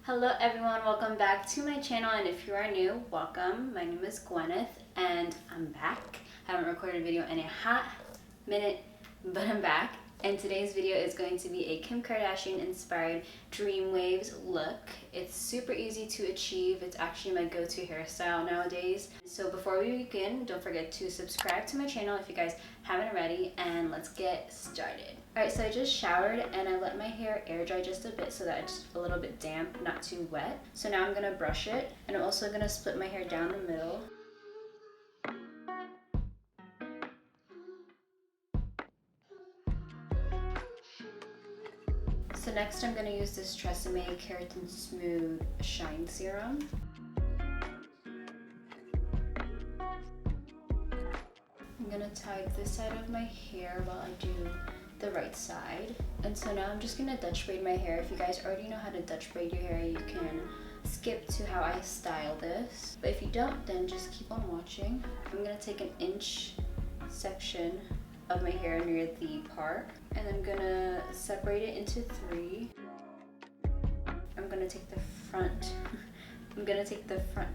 Hello everyone, welcome back to my channel, and if you are new, welcome. My name is Gwyneth and I'm back. I haven't recorded a video in a hot minute, but I'm back. And today's video is going to be a Kim Kardashian inspired Dream Waves look. It's super easy to achieve. It's actually my go-to hairstyle nowadays. So before we begin, don't forget to subscribe to my channel if you guys haven't already, and let's get started. Alright, so I just showered and I let my hair air dry just a bit so that it's a little bit damp, not too wet. So now I'm gonna brush it, and I'm also gonna split my hair down the middle. So next I'm going to use this Tresemmé Keratin Smooth Shine Serum. I'm going to tie this side of my hair while I do the right side. And so now I'm just going to Dutch braid my hair. If you guys already know how to Dutch braid your hair, you can skip to how I style this. But if you don't, then just keep on watching. I'm going to take an inch section of my hair near the part, and I'm gonna separate it into three. I'm gonna take the front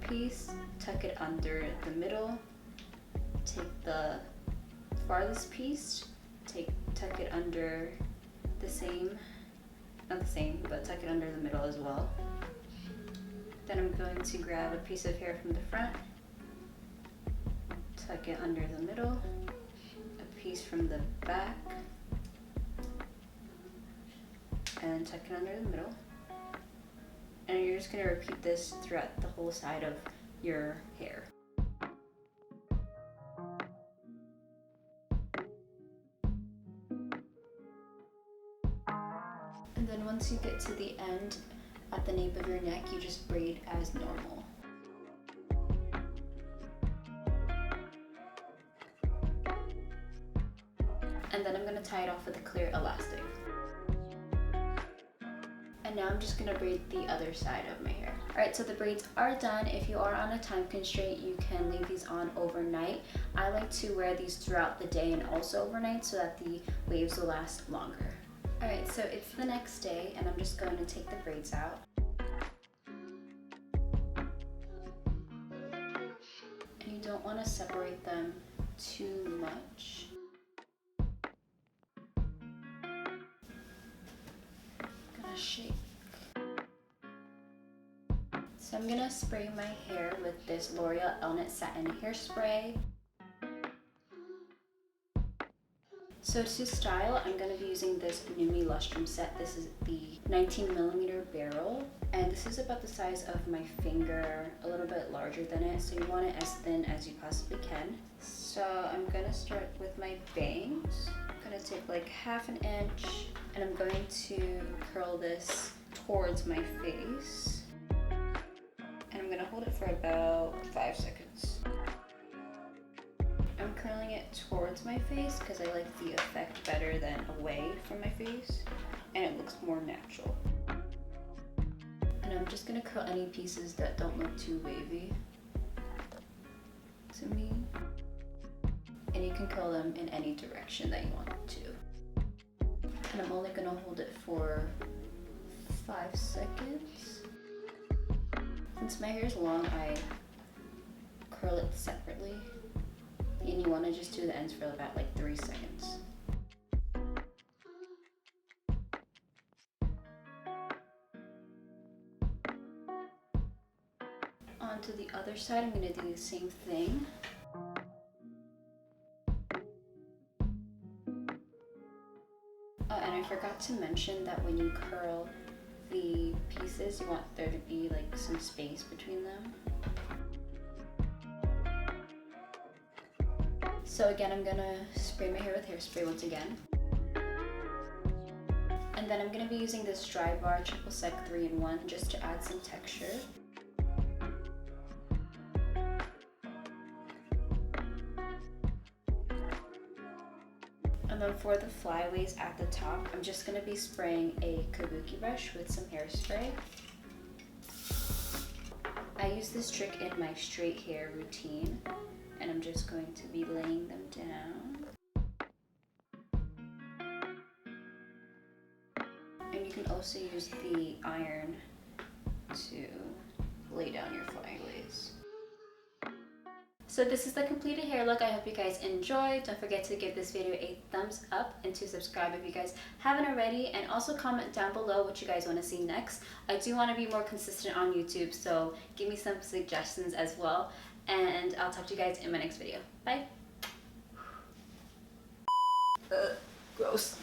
piece, tuck it under the middle, take the farthest piece, tuck it under tuck it under the middle as well. Then I'm going to grab a piece of hair from the front, tuck it under the middle, piece from the back, and tuck it under the middle. And you're just going to repeat this throughout the whole side of your hair. And then once you get to the end at the nape of your neck, you just braid as normal. And then I'm going to tie it off with a clear elastic. And now I'm just going to braid the other side of my hair. Alright, so the braids are done. If you are on a time constraint, you can leave these on overnight. I like to wear these throughout the day and also overnight so that the waves will last longer. Alright, so it's the next day and I'm just going to take the braids out. And you don't want to separate them too much. Shake. So I'm gonna spray my hair with this L'Oreal Elnett Satin Hairspray. So to style, I'm going to be using this Nume Lustrum Set. This is the 19mm barrel, and this is about the size of my finger, a little bit larger than it, so you want it as thin as you possibly can. So I'm going to start with my bangs. I'm going to take like ½ an inch, and I'm going to curl this towards my face. And I'm going to hold it for about 5 seconds. I'm curling it towards my face because I like the effect better than away from my face, and it looks more natural. And I'm just going to curl any pieces that don't look too wavy to me. And you can curl them in any direction that you want to. And I'm only going to hold it for 5 seconds. Since my hair is long, I curl it separately. And you want to just do the ends for about like 3 seconds. On to the other side, I'm going to do the same thing. And I forgot to mention that when you curl the pieces, you want there to be like some space between them. So again, I'm gonna spray my hair with hairspray once again. And then I'm gonna be using this drybar triple sec 3-in-1 just to add some texture. And then for the flyaways at the top, I'm just gonna be spraying a kabuki brush with some hairspray. I use this trick in my straight hair routine, and I'm just going to be laying them down. And you can supposed to use the iron to lay down your flyaways. So this is the completed hair look. I hope you guys enjoyed. Don't forget to give this video a thumbs up and to subscribe if you guys haven't already, and also comment down below what you guys want to see next. I do want to be more consistent on YouTube, so give me some suggestions as well, and I'll talk to you guys in my next video. Bye. Gross.